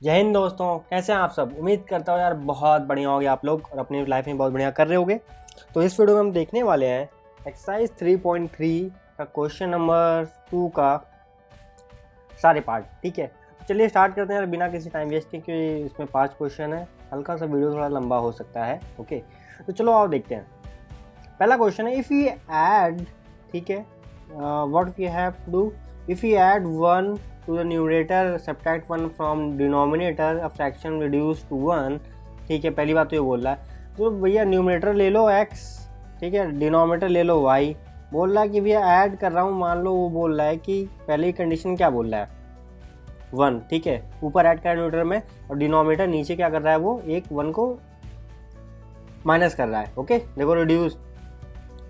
जय हिंद दोस्तों, कैसे हैं आप सब। उम्मीद करता हूँ यार बहुत बढ़िया होगे आप लोग और अपनी लाइफ में बहुत बढ़िया कर रहे होगे। तो इस वीडियो में हम देखने वाले हैं एक्सरसाइज 3.3 का क्वेश्चन नंबर 2 का सारे पार्ट। ठीक है, तो चलिए स्टार्ट करते हैं यार बिना किसी टाइम वेस्ट के, क्योंकि इसमें 5 क्वेश्चन है, हल्का सा वीडियो थोड़ा लंबा हो सकता है। ओके, तो चलो आओ देखते हैं। पहला क्वेश्चन है, इफ़ यू ऐड, ठीक है, what we have to do. If you add 1 to the numerator, subtract 1 from denominator, a fraction reduced to 1। ठीक है, पहली बात तो ये बोल रहा है, तो भैया न्यूमरेटर ले लो x, ठीक है, डिनोमिनेटर ले लो y। बोल रहा है कि भैया ऐड कर रहा हूँ, मान लो वो बोल रहा है कि पहली कंडीशन क्या बोल रहा है 1, ठीक है, ऊपर ऐड कर न्यूमरेटर में, और डिनोमिनेटर नीचे क्या कर रहा है, वो एक 1 को माइनस कर रहा है। ओके, देखो रिड्यूस,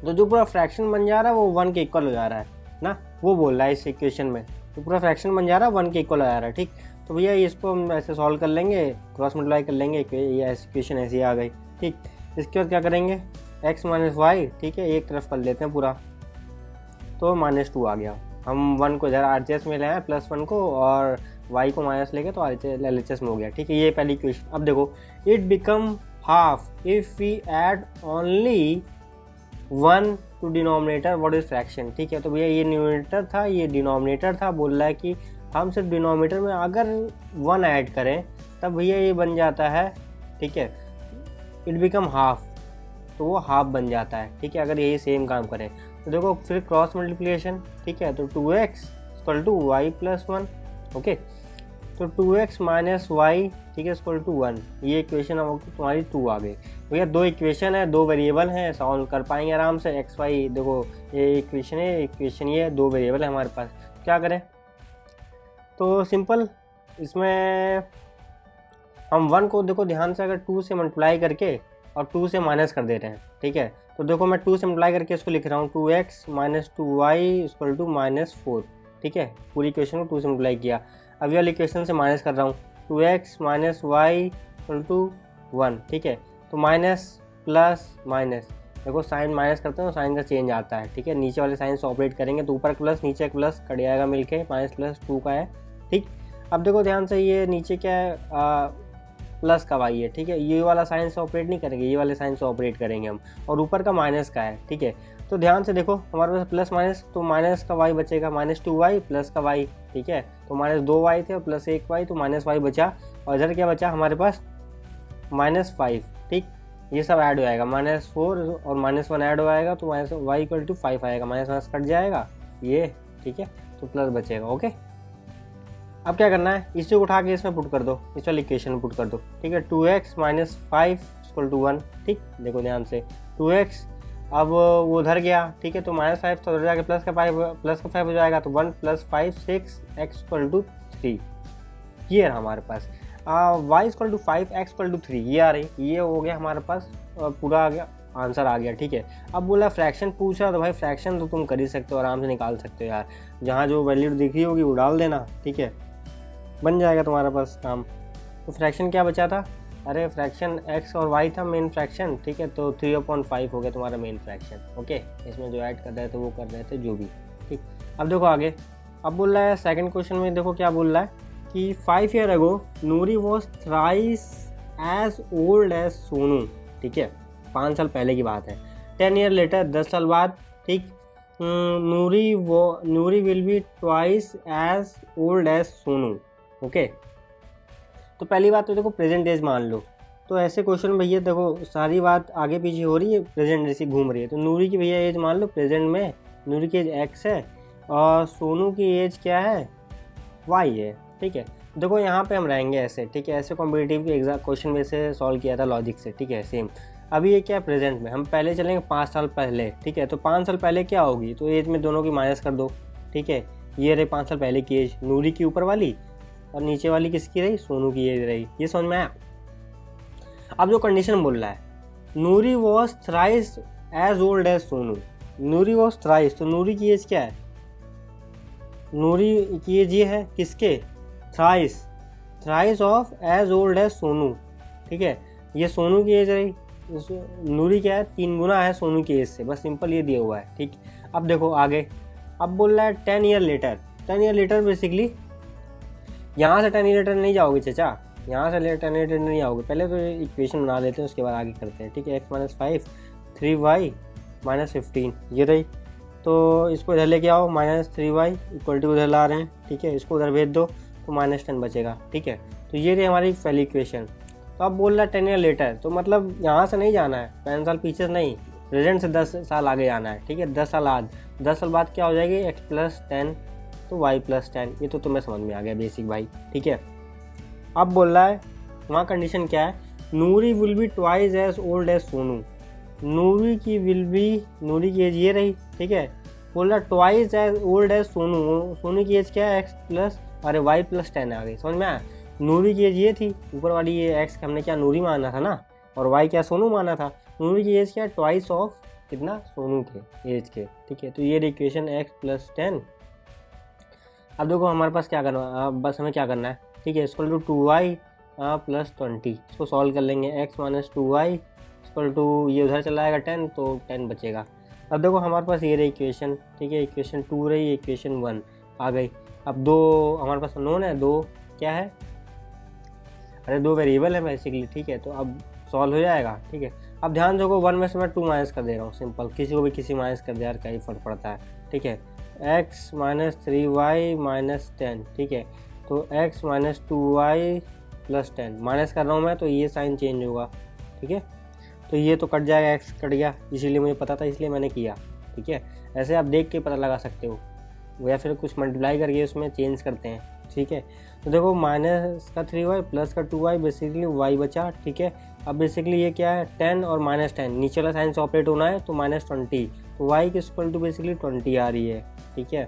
तो जो पूरा फ्रैक्शन बन जा रहा है वो 1 के इक्वल हो जा रहा है ना, वो बोल रहा है इस इक्वेशन में, तो पूरा फ्रैक्शन बन जा रहा है 1 के इक्वल आ रहा है। ठीक, तो भैया इसको हम ऐसे सॉल्व कर लेंगे, क्रॉस मल्टीप्लाई कर लेंगे, ये इक्वेशन ऐसी आ गई। ठीक, इसके बाद क्या करेंगे, x माइनस वाई, ठीक है, एक तरफ कर लेते हैं पूरा, तो -2 आ गया। हम 1 को इधर RHS में ले आए +1 को, और y को माइनस लेके तो LHS में हो गया। ठीक है, ये पहली इक्वेशन। अब देखो, it become half if we add only 1 to denominator, what is fraction. ठीक है, तो भैया ये न्यूमरेटर था, ये डिनोमिनेटर था, बोल रहा है कि हम सिर्फ डिनोमिनेटर में अगर 1 ऐड करें तब भैया ये बन जाता है, ठीक है, इट बिकम हाफ, तो वो हाफ बन जाता है। ठीक है, अगर यही सेम काम करें तो देखो फिर क्रॉस मल्टीप्लिकेशन, ठीक है, तो 2x equal to y plus 1। Okay, तो 2x माइनस वाई, ठीक है, इक्वल टू 1, ये इक्वेशन तुम्हारी 2 आ गई। भैया 2 इक्वेशन है, 2 वेरिएबल हैं, सॉल्व कर पाएंगे आराम से। एक्स वाई देखो, ये इक्वेशन है, इक्वेशन ये 2 वेरिएबल है हमारे पास, क्या करें, तो सिंपल, इसमें हम 1 को देखो ध्यान से अगर 2 से मल्टीप्लाई करके और 2 से माइनस कर दे रहे हैं, ठीक है, तो देखो मैं 2 से मल्टीप्लाई करके इसको लिख रहा हूँ, 2x minus 2y equal to -4। ठीक है, पूरी इक्वेशन को 2 से मल्टीप्लाई किया। अब वाली इक्वेशन से माइनस कर रहा हूँ, 2x minus Y equal to 1। ठीक है, तो माइनस प्लस माइनस, देखो साइन माइनस करते हैं तो साइन का चेंज आता है। ठीक है, नीचे वाले साइन से ऑपरेट करेंगे तो ऊपर प्लस नीचे एक प्लस कट जाएगा मिलके, -+2 का है। ठीक, अब देखो ध्यान से, ये नीचे क्या है, प्लस का वाई है। ठीक है, ये वाला साइन से ऑपरेट नहीं करेंगे, ये वाले साइन से ऑपरेट करेंगे हम, और ऊपर का माइनस का है। ठीक है, तो ध्यान से देखो हमारे पास प्लस माइनस, तो माइनस का वाई बचेगा, -2y प्लस का वाई। ठीक है, तो -2y थे और प्लस 1y, तो -y बचा, और इधर क्या बचा हमारे पास, -5। ठीक, ये सब ऐड हो जाएगा, -4 और -1 ऐड हो जाएगा, तो -y इक्वल टू 5 आएगा, माइनस कट जाएगा ये। ठीक है, तो प्लस बचेगा। ओके, अब क्या करना है, इसे उठा के इसमें पुट कर दो, इस वाली इक्वेशन में पुट कर दो। ठीक है, 2x माइनस 5 इक्वल टू 1। ठीक, देखो ध्यान से, 2x अब वो उधर गया, ठीक है, तो -5 तो उधर जाके प्लस का 5 हो जाएगा, तो 1 + 5 6 x इक्वल टू 3, ये है हमारे पास। y equal to 5 x equal to 3, ये आ रही, ये हो गया हमारे पास, पूरा आ गया, आंसर आ गया। ठीक है, अब बोला फ्रैक्शन पूछ रहा, तो भाई फ्रैक्शन तो तुम कर ही सकते हो, आराम से निकाल सकते हो यार, जहाँ जो वैल्यू दिख रही होगी वो डाल देना। ठीक है, बन जाएगा तुम्हारे पास काम। तो फ्रैक्शन क्या बचा था, अरे फ्रैक्शन x और y था मेन फ्रैक्शन। ठीक है, तो 3/5 हो गया तुम्हारा मेन फ्रैक्शन। ओके, इसमें जो ऐड कर रहे थे वो कर रहे थे जो भी। ठीक, अब देखो आगे, अब बोल रहा है सेकंड क्वेश्चन में, देखो क्या बोल रहा है कि 5 year ago Noori was thrice as old as Sonu. ठीक है, 5 साल पहले की बात है। 10 ईयर लेटर, 10 साल बाद, ठीक, Noori will be twice as old as Sonu. Okay, तो पहली बात तो देखो प्रेजेंट एज मान लो, तो ऐसे क्वेश्चन भैया देखो सारी बात आगे पीछे हो रही है, प्रेजेंट जैसी घूम रही है, तो नूरी की भैया एज मान लो प्रेजेंट में, नूरी की एज x है और सोनू की एज क्या है, y है। ठीक है, देखो यहाँ पे हम रहेंगे ऐसे। ठीक है, ऐसे कॉम्पिटिटिव के एग्जाम क्वेश्चन में से सॉल्व किया था लॉजिक से। ठीक है, सेम अभी ये क्या है प्रेजेंट में, हम पहले चलेंगे 5 साल पहले। ठीक है, तो 5 साल पहले क्या होगी, तो एज में दोनों की माइनस कर दो। ठीक है, ये रही 5 साल पहले की एज, नूरी की ऊपर वाली, और नीचे वाली किसकी रही, सोनू की एज रही। ये समझ में आया। अब जो कंडीशन बोल रहा है, Noori was thrice as old as Sonu, Noori was thrice, तो नूरी की एज क्या है, नूरी की एज ये है किसके, thrice of as old as Sonu. ठीक है, ये सोनू की एज रही, नूरी क्या है, 3 गुना है सोनू की एज से, बस सिंपल ये दिया हुआ है। ठीक, अब देखो आगे, अब बोल रहा है 10 year later. 10 year later basically यहाँ से 10 लेटर नहीं जाओगे चाचा, यहाँ से 10 लेटर नहीं आओगे। पहले तो इक्वेशन बना लेते हैं, उसके बाद आगे करते हैं, ठीक है। x माइनस 5 3y माइनस 15 ये रही। तो इसको इधर लेके आओ, माइनस 3y इक्वल टू उधर ला रहे हैं, ठीक है। इसको उधर भेज दो तो माइनस 10 बचेगा, ठीक है। तो ये रही हमारी पहली इक्वेशन। तो अब बोल रहा है 10 ईयर लेटर, तो मतलब यहाँ से नहीं जाना है 5 साल पीछे नहीं, प्रेजेंट से 10 साल आगे जाना है, ठीक है। 10 साल बाद, 10 साल बाद क्या हो जाएगी x प्लस 10 तो y प्लस 10। ये तो तुम्हें समझ में आ गया बेसिक भाई, ठीक है। अब बोल रहा है वहाँ कंडीशन क्या है, Noori will be twice as old as Sonu. Noori की एज ये रही, ठीक है। बोल रहा twice as old as Sonu, Sonu की एज क्या है x प्लस अरे y प्लस 10 आ गई, समझ में आया। नूरी की एज ये थी, ऊपर वाली ये x हमने क्या नूरी माना था ना, और y क्या सोनू माना था। नूरी की एज क्या है ट्वाइस ऑफ कितना सोनू के एज के, ठीक है। तो ये इक्वेशन x प्लस 10। अब देखो हमारे पास क्या करना, बस हमें क्या करना है, ठीक है। इक्वल टू 2y प्लस 20, इसको सॉल्व कर लेंगे। x minus 2y equal to ये उधर चला जाएगा 10 तो 10 बचेगा। अब देखो हमारे पास ये रही इक्वेशन, ठीक है। इक्वेशन 2 रही, इक्वेशन 1 आ गई। अब दो हमारे पास नोन है, दो क्या है अरे दो वेरिएबल है बेसिकली, ठीक है। तो अब सॉल्व हो जाएगा, ठीक है। अब ध्यान देखो 1 में से मैं 2 माइनस कर दे रहा हूँ, सिंपल, किसी को भी किसी माइनस कर दे यार, क्या ही फर्क पड़ता है, ठीक है। x माइनस 3y माइनस 10, ठीक है। तो x minus 2y plus 10 minus कर रहा हूँ मैं, तो ये साइन चेंज होगा, ठीक है। तो ये तो कट जाएगा, x कट गया, इसीलिए मुझे पता था, इसलिए मैंने किया, ठीक है। ऐसे आप देख के पता लगा सकते हो, या फिर कुछ मल्टीप्लाई करके उसमें चेंज करते हैं, ठीक है। तो देखो माइनस का 3y प्लस का 2y बेसिकली y बचा, ठीक है। अब बेसिकली ये क्या है 10 और माइनस 10, नीचे वाला साइन से ऑपरेट होना है, तो माइनस 20, तो y की इक्वल टू बेसिकली 20 आ रही है, ठीक है।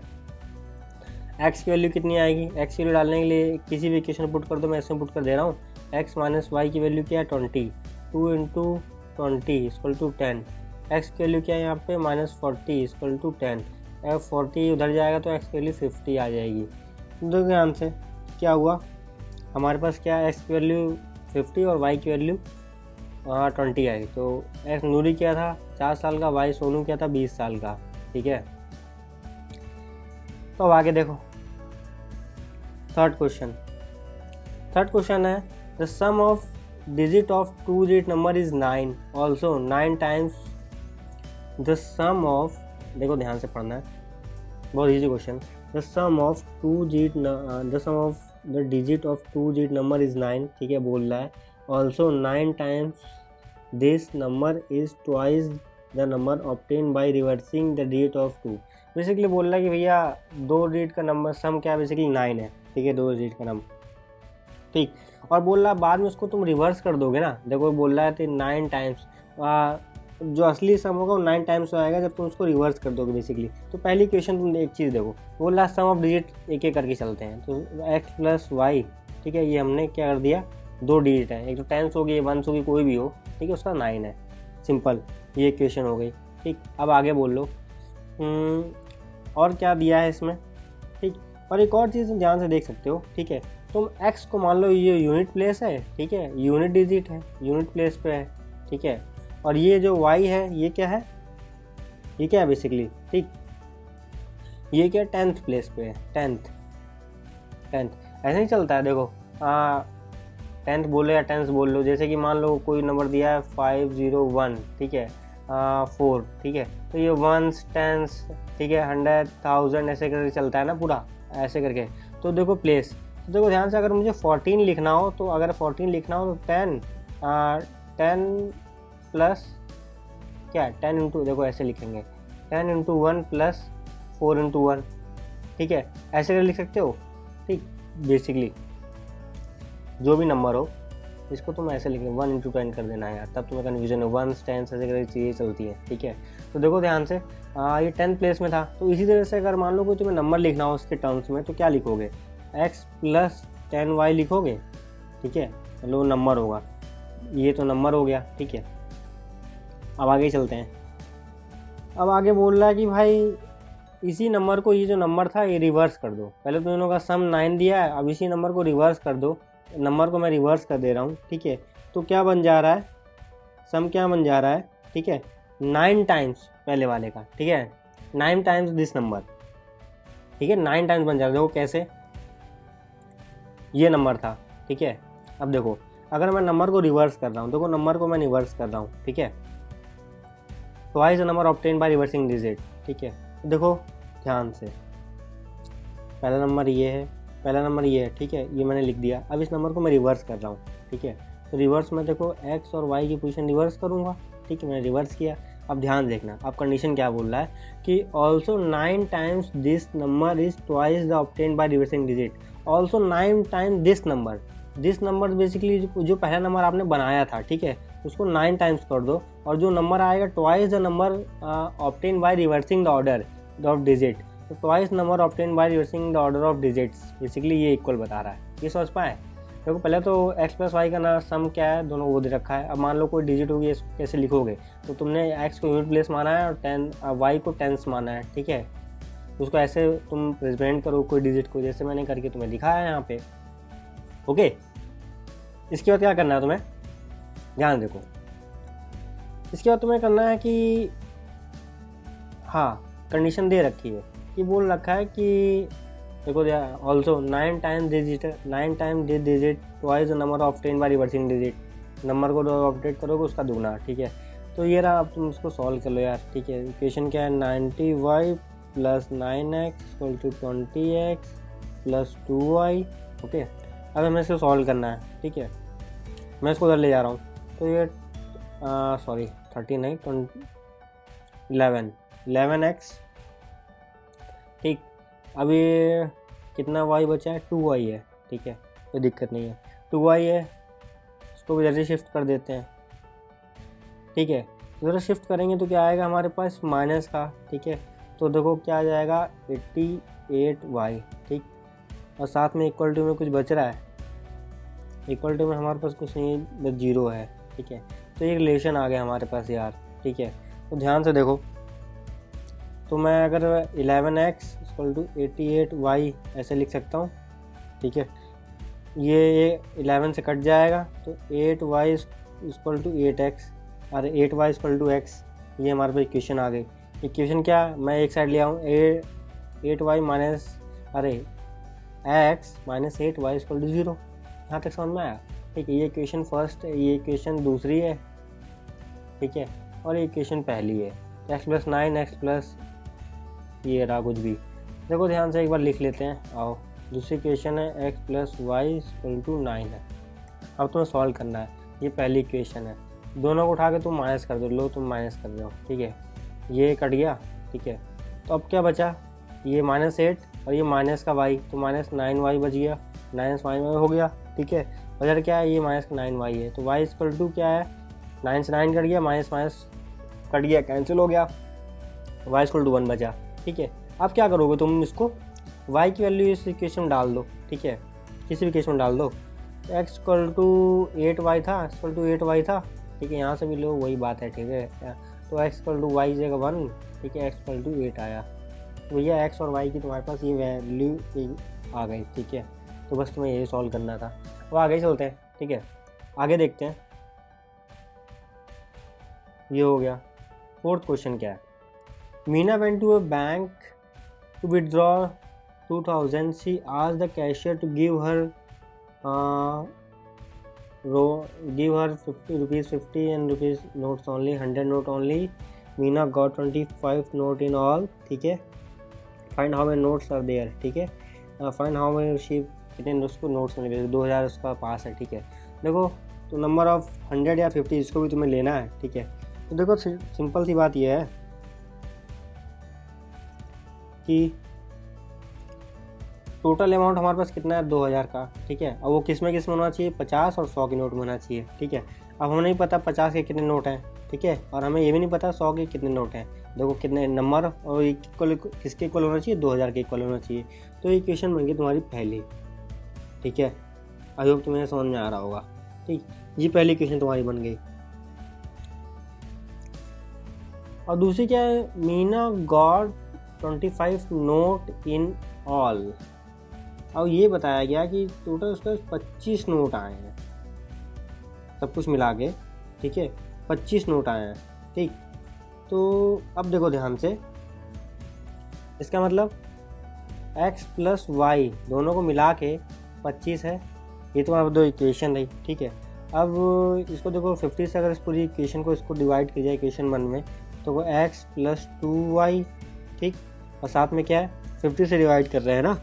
x की वैल्यू कितनी आएगी, x की वैल्यू डालने के लिए किसी भी इक्वेशन पुट कर दो, मैं इसमें पुट कर दे रहा हूँ। x माइनस वाई की वैल्यू क्या है 20, 2 इंटू 20 इक्वल टू 10। x की वैल्यू क्या है यहाँ पे माइनस 40 इक्वल टू 10। अब 40 उधर जाएगा तो x की वैल्यू 50 आ जाएगी। देखो ध्यान से क्या हुआ, हमारे पास क्या है x की वैल्यू 50 और y की वैल्यू 20 आई। तो x नूरी क्या था 4 साल का, y सोनू क्या था 20 साल का, ठीक है। तो अब आगे देखो थर्ड क्वेश्चन है the sum of digit of 2 digit number is 9, also 9 times the sum of, देखो ध्यान से पढ़ना है, बहुत easy question. The sum of the digit of 2 digit number is 9, ठीक है, बोल रहा है। Also 9 times this number is twice the number obtain by reversing the digit of 2। Basically बोल रहा है कि भैया 2 डिजिट का नंबर सम क्या है, बेसिकली 9 है, ठीक है, 2 डिजिट का नंबर, ठीक। और बोल रहा है बाद में उसको तुम रिवर्स कर दोगे ना, देखो बोल रहा है कि 9 टाइम्स, जो असली सम होगा वो 9 टाइम्स हो आएगा जब तुम उसको रिवर्स कर दोगे बेसिकली। तो पहली क्वेश्चन तुम एक चीज़ देखो, बोल रहा है सम ऑफ डिजिट एक एक करके चलते हैं। तो x प्लस वाई, ठीक है, ये हमने क्या कर दिया 2 डिजिट है, एक तो 10 होगी 1 होगी कोई भी हो, ठीक है, उसका 9 है, सिंपल, ये क्वेश्चन हो गई, ठीक। अब आगे बोल लो और क्या दिया है इसमें, ठीक। और एक और चीज़ ध्यान से देख सकते हो, ठीक है। तुम x को मान लो ये यूनिट प्लेस है, ठीक है, यूनिट डिजिट है, यूनिट प्लेस पे है, ठीक है। और ये जो y है ये क्या है, ये क्या है बेसिकली, ठीक, ये क्या 10th प्लेस पे है, 10th ऐसे नहीं चलता है। देखो 10th बोलो या 10th बोल लो, जैसे कि मान लो कोई नंबर दिया है 501, ठीक है, 4, ठीक है, तो ये 1s 10s, ठीक है, 100 1000 ऐसे करके चलता है ना पूरा, ऐसे करके। तो देखो प्लेस, तो देखो ध्यान से, अगर मुझे 14 लिखना हो तो अगर 14 लिखना हो तो 10 प्लस क्या है 10 इंटू, देखो ऐसे लिखेंगे 10 इंटू 1 प्लस 4 इंटू 1, ठीक है, ऐसे कर लिख सकते हो, ठीक। बेसिकली जो भी नंबर हो इसको तुम ऐसे लिखेंगे 1 इंटू 10 कर देना है यार, तब तुम्हें कन्फ्यूजन हो, 1s 10s ऐसे करके चीज़ें चलती हैं, ठीक है। तो देखो ध्यान से ये 10th प्लेस में था, तो इसी तरह से अगर मान लो कोई तुम्हें नंबर लिखना हो उसके टर्म्स में तो क्या लिखोगे, x प्लस 10y लिखोगे, ठीक है, लो नंबर होगा, ये तो नंबर हो गया, ठीक है। अब आगे चलते हैं। अब आगे बोल रहा है कि भाई इसी नंबर को, ये जो नंबर था ये रिवर्स कर दो, पहले तो इन्हों का सम 9 दिया है, अब इसी नंबर को रिवर्स कर दो, नंबर को मैं रिवर्स कर दे रहा हूँ, ठीक है। तो क्या बन जा रहा है, सम क्या बन जा रहा है, ठीक है, 9 टाइम्स पहले वाले का, ठीक है, 9 टाइम्स दिस नंबर, ठीक है, 9 टाइम्स बन जा रहा है। देखो कैसे, ये नंबर था, ठीक है। अब देखो अगर मैं नंबर को रिवर्स कर रहा हूँ, देखो नंबर को मैं रिवर्स कर रहा हूँ, ठीक है। Twice the number obtain by reversing digit, ठीक है। तो देखो ध्यान से, पहला नंबर ये है, पहला नंबर ये है, ठीक है, ये मैंने लिख दिया। अब इस नंबर को मैं रिवर्स कर रहा हूँ, ठीक है। तो रिवर्स में देखो एक्स और वाई की पोजीशन रिवर्स करूँगा, ठीक है, मैंने रिवर्स किया। अब ध्यान देखना, अब कंडीशन क्या बोल रहा है कि also 9 times this number is twice the obtain by reversing digit. Also 9 times this number basically जो पहला नंबर आपने बनाया था, ठीक है, उसको 9 टाइम्स कर दो, और जो नंबर आएगा twice the number obtain by reversing the order of digit, तो twice number obtain by reversing the order of digits, basically ये इक्वल बता रहा है। ये समझ पाए? देखो पहले तो एक्स प्लस वाई का ना सम क्या है, दोनों वो दे रखा है। अब मान लो कोई डिजिट होगी, इसको कैसे लिखोगे, तो तुमने एक्स को यूनिट प्लेस माना है और वाई को टेंस माना है, ठीक है। उसको ऐसे तुम रिप्रेजेंट करो कोई डिजिट को, जैसे मैंने करके तुम्हें दिखाया है यहाँ पे, ओके। इसके बाद क्या करना है तुम्हें, ध्यान देखो, इसके बाद तुम्हें करना है कि हाँ, कंडीशन दे रखी है कि बोल रखा है कि देखो also 9 times this digit twice the number obtain by reversing digit. Number को अपडेट करोगे उसका दुगना, ठीक है। तो ये रहा, अब तुम इसको सॉल्व कर लो यार, ठीक है। इक्वेशन क्या है, 90y plus 9x equal to 20x plus 2y, okay. अब हमें इसको सॉल्व करना है, ठीक है। मैं इसको उधर ले जा रहा हूँ, तो ये सॉरी 30 नहीं 11x, ठीक। अब ये कितना y बचा है, 2y है, ठीक है, कोई दिक्कत नहीं है, 2y है। इसको भी इधर शिफ्ट कर देते हैं, ठीक है। इधर शिफ्ट करेंगे तो क्या आएगा हमारे पास, माइनस का, ठीक है। तो देखो क्या आ जाएगा 88y, ठीक। और साथ में इक्वल टू में कुछ बच रहा है, इक्वल टू में हमारे पास कुछ नहीं, बस 0 है, ठीक है। तो ये रिलेशन आ गया हमारे पास यार, ठीक है। तो ध्यान से देखो, तो मैं अगर 11x इक्वल टू 88y ऐसे लिख सकता हूँ, ठीक है। ये 11 से कट जाएगा, तो 8y इक्वल टू 8x और 8y इक्वल टू x, ये हमारे पास इक्वेशन आ गई। इक्वेशन क्या, मैं एक साइड ले आऊँ, 8y minus x minus 8y equal to 0। यहाँ तक समझ में आया, ठीक है। ये इक्वेशन फर्स्ट है, ये इक्वेशन दूसरी है, ठीक है, और ये इक्वेशन पहली है। x प्लस 9x प्लस ये रहा कुछ भी। देखो ध्यान से एक बार लिख लेते हैं, आओ। दूसरी इक्वेशन है x plus y equal to 9 है। अब तुम्हें सॉल्व करना है, ये पहली इक्वेशन है, दोनों को उठा के तुम माइनस कर दो, लो तुम माइनस कर रहे हो, ठीक है। ये कट गया, ठीक है। तो अब क्या बचा, ये -8 और ये माइनस का y, तो -9y बच गया, -9y हो गया, ठीक है। वजह क्या है, ये -9y है, तो y इक्वल टू क्या है, 9 से 9 कट गया, माइनस माइनस कट गया, कैंसिल हो गया, y इक्वल टू 1 बचा, ठीक है। अब क्या करोगे तुम, इसको y की वैल्यू इस इक्वेशन में डाल दो, ठीक है, किसी भी इक्वेशन में डाल दो। x इक्वल टू 8y था, इक्वल टू 8y था, ठीक है, यहाँ से भी लो वही बात है, ठीक है। तो x इक्वल टू y जगह 1, ठीक है, x इक्वल टू 8 आया। तो भैया x और y की तुम्हारे पास ये वैल्यू आ गई, ठीक है। तो बस तुम्हें यही सॉल्व करना था। अब आगे ही चलते हैं, ठीक है, आगे देखते हैं। ये हो गया। फोर्थ क्वेश्चन क्या है, Meena went to a bank to withdraw 2000. She asked the cashier to give her 50 and rupees notes only, 100 note only. Meena got 25 note in all, ठीक है। Find how many notes are there, ठीक है। Find how many she, कितने उसको notes मिले, 2000 उसका पास है, ठीक है। देखो तो नंबर ऑफ 100 या 50 इसको भी तुम्हें लेना है, ठीक है। तो देखो सिंपल सी बात यह है कि टोटल अमाउंट हमारे पास कितना है, 2000 का, ठीक है। अब वो किस में होना चाहिए, 50 और 100 के नोट में होना चाहिए, ठीक है। अब हमें नहीं पता 50 के कितने नोट हैं, ठीक है, और हमें ये भी नहीं पता 100 के कितने नोट हैं। देखो कितने नंबर और इक्वल, किसके इक्वल होना चाहिए, 2000 के इक्वल होना चाहिए। तो ये इक्वेशन बन गई तुम्हारी पहली, ठीक है। आई होप तुम्हें समझ में आ रहा होगा, ठीक। ये पहली इक्वेशन तुम्हारी बन गई। और दूसरी क्या है, Meena got 25 note in all. अब ये बताया गया कि टोटल उसका 25 नोट आए हैं, सब कुछ मिला के, ठीक है, 25 नोट आए हैं, ठीक। तो अब देखो ध्यान से, इसका मतलब x प्लस वाई दोनों को मिला के 25 है। ये तो आप दो इक्वेशन रही, ठीक है। अब इसको देखो 50 से अगर इस पूरी इक्वेशन को इसको डिवाइड किया जाए इक्वेशन 1 में, तो वो x + 2y, ठीक, और साथ में क्या है 50 से डिवाइड कर रहे हैं ना,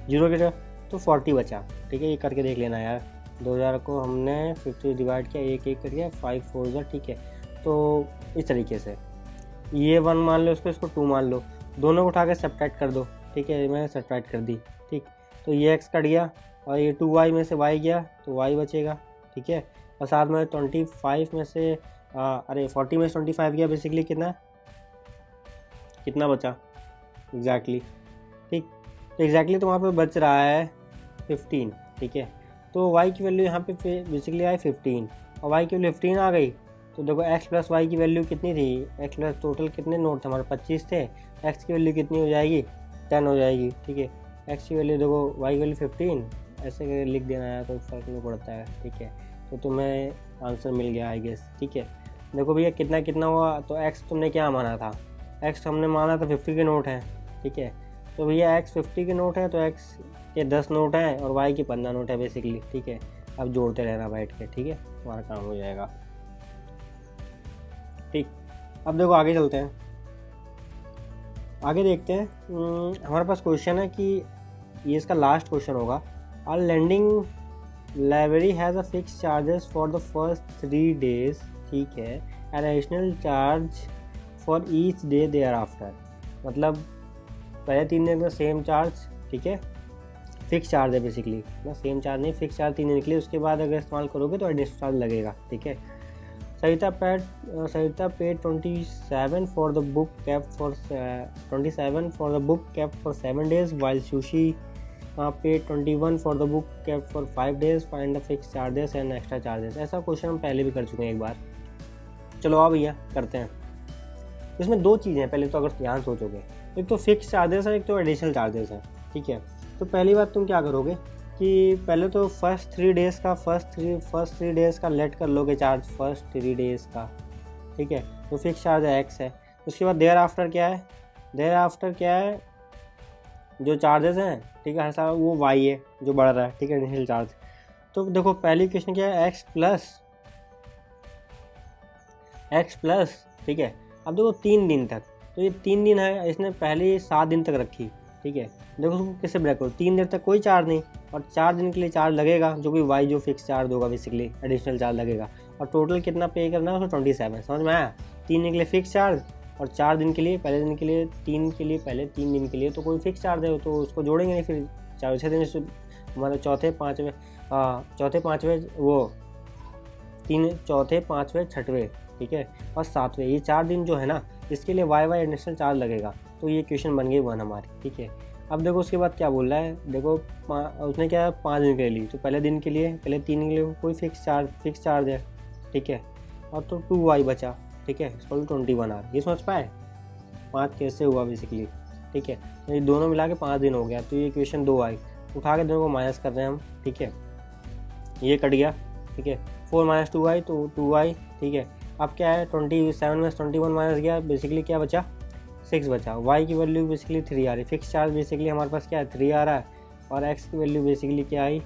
0 के तो 40 बचा, ठीक है। ये करके देख लेना यार, 2000 को हमने 50 डिवाइड किया, एक एक करके 5 4 ठीक है। तो इस तरीके से ये 1 मान लो इसको, इसको 2 मान लो, दोनों को उठा के सब्ट्रैक्ट कर दो, ठीक है। मैंने सब्ट्रैक्ट कर दी, ठीक। तो ये x कट गया और ये 2y में से y गया तो y बचेगा, ठीक है। और साथ में 25 में से 40 में से 25 गया, बेसिकली कितना बचा एग्जैक्टली, ठीक। तो एग्जैक्टली तो वहाँ पे बच रहा है 15, ठीक है। तो y की वैल्यू यहाँ पे बेसिकली आई 15 और y की वैल्यू 15 आ गई। तो देखो x + y की वैल्यू कितनी थी, x प्लस टोटल कितने नोट थे हमारे 25 थे, x की वैल्यू कितनी हो जाएगी 10 हो जाएगी, ठीक है। x की वैल्यू देखो, y की वैल्यू 15, ऐसे लिख देना है तो फर्क नहीं पड़ता है, ठीक है। तो तुम्हें आंसर मिल गया आई गेस, ठीक है। देखो भैया कितना कितना हुआ, तो x तुमने क्या माना था, x हमने माना था 50 के नोट हैं, ठीक है। तो भैया x 50 के नोट है तो x के 10 नोट हैं और y के 15 नोट है बेसिकली, ठीक है। अब जोड़ते रहना बैठ के, ठीक है, तुम्हारा काम हो जाएगा, ठीक। अब देखो आगे चलते हैं, आगे देखते हैं। हमारे पास क्वेश्चन है कि ये इसका लास्ट क्वेश्चन होगा। A lending library has a fix charges for the first 3 days, ठीक है, an additional charge for each day thereafter. मतलब पहले 3 दिन का सेम चार्ज, ठीक है, फिक्स चार्ज है बेसिकली ना, सेम चार्ज नहीं, फिक्स चार्ज 3 दिन के लिए, उसके बाद अगर इस्तेमाल करोगे तो एडिशनल चार्ज लगेगा, ठीक है। सरिता paid 27 for the book kept for 27 for the book kept for 7 days, while Sushi paid 21 for the book kept for 5 days. Find the fixed charges and extra charges। ऐसा क्वेश्चन हम पहले भी कर चुके हैं एक बार। चलो अब भैया करते हैं। इसमें 2 चीज़ें हैं, पहले तो अगर ध्यान सोचोगे, एक तो फिक्स चार्जेस है, एक तो एडिशनल चार्जेस है, ठीक है। तो पहली बात तुम क्या करोगे कि पहले तो फर्स्ट 3 डेज़ का लेट कर लोगे चार्ज, फर्स्ट 3 डेज़ का, ठीक है। तो फिक्स चार्ज है x है। उसके बाद देयर आफ्टर क्या है, जो चार्जेस हैं, ठीक है, हर साल वो y है जो बढ़ रहा है, ठीक है, इनिशियल चार्ज। तो देखो पहली क्वेश्चन क्या है, x प्लस, ठीक है। अब देखो 3 दिन तक, तो ये 3 दिन है, इसने पहले 7 दिन तक रखी, ठीक है। देखो उसको किससे ब्रेक करो, 3 दिन तक कोई चार्ज नहीं और 4 दिन के लिए चार्ज लगेगा, जो कि y जो फिक्स चार्ज होगा बेसिकली, एडिशनल चार्ज लगेगा। और टोटल कितना पे करना है उसको 27, समझ में आया। 3 दिन के लिए फिक्स चार्ज और 4 दिन के लिए, पहले दिन के लिए 3 के लिए, पहले 3 दिन के लिए तो कोई फिक्स चार्ज है तो उसको जोड़ेंगे नहीं, फिर 4-6 दिन हमारे चौथे पाँचवें वो 3 चौथे 5वें 6वें, ठीक है, और 7वें, ये 4 दिन जो है ना, इसके लिए y एडिशनल चार्ज लगेगा। तो ये क्वेश्चन बन गई 1 हमारी, ठीक है। अब देखो उसके बाद क्या बोल रहा है, देखो उसने क्या 5 दिन के लिए ली, तो पहले 3 दिन के लिए कोई फिक्स चार्ज है, ठीक है। और तो 2y बचा, ठीक है, इसको 21 आर, ये समझ पाए 5 कैसे हुआ बेसिकली, ठीक है। तो ये दोनों मिला के 5 दिन हो गया, तो ये क्वेश्चन 2 आई, उठा के दोनों को माइनस कर रहे हैं हम, ठीक है। ये कट गया, ठीक है, 4 - 2y तो 2y, ठीक है। अब क्या है 27 में 21 माइनस गया, बेसिकली क्या बचा 6 बचा। y की वैल्यू बेसिकली 3 आ रही, फिक्स चार्ज बेसिकली हमारे पास क्या है 3 आ रहा है, और x की वैल्यू बेसिकली क्या आई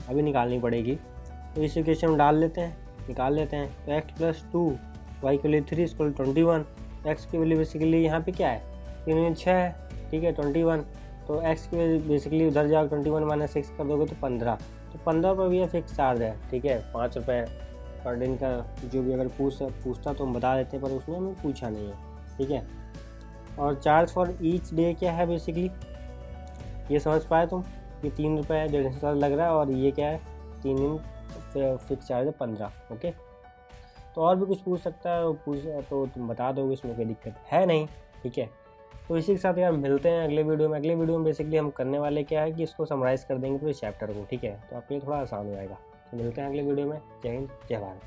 अभी निकालनी पड़ेगी, तो इस इक्वेशन में डाल लेते हैं, निकाल लेते हैं। तो x + 2 y की वैल्यू 3 = 21, x की वैल्यू बेसिकली यहाँ पे क्या है 3 6 है, ठीक है, 21। तो x की वैल्यू बेसिकली उधर जाकर 21 - 6 कर दोगे तो 15, तो 15 पर भी फिक्स चार्ज है, ठीक है, 5 रुपये पर दिन का। जो भी अगर पूछता तो हम बता देते हैं, पर उसमें हमें पूछा नहीं है, ठीक है। और चार्ज फॉर ईच डे क्या है बेसिकली, ये समझ पाए तुम, ये 3 रुपये एडिशनल चार्ज लग रहा है, और ये क्या है 3 दिन फिक्स चार्ज है 15, ओके। तो और भी कुछ पूछ सकता है तो तुम बता दोगे, इसमें कोई दिक्कत है नहीं, ठीक है। तो इसी के साथ यार मिलते हैं अगले वीडियो में बेसिकली हम करने वाले क्या है कि इसको समराइज़ कर देंगे पूरे चैप्टर को, ठीक है। तो आपके लिए थोड़ा आसान हो जाएगा। तो मिलते हैं अगले वीडियो में। जय हिंद, जय भारत।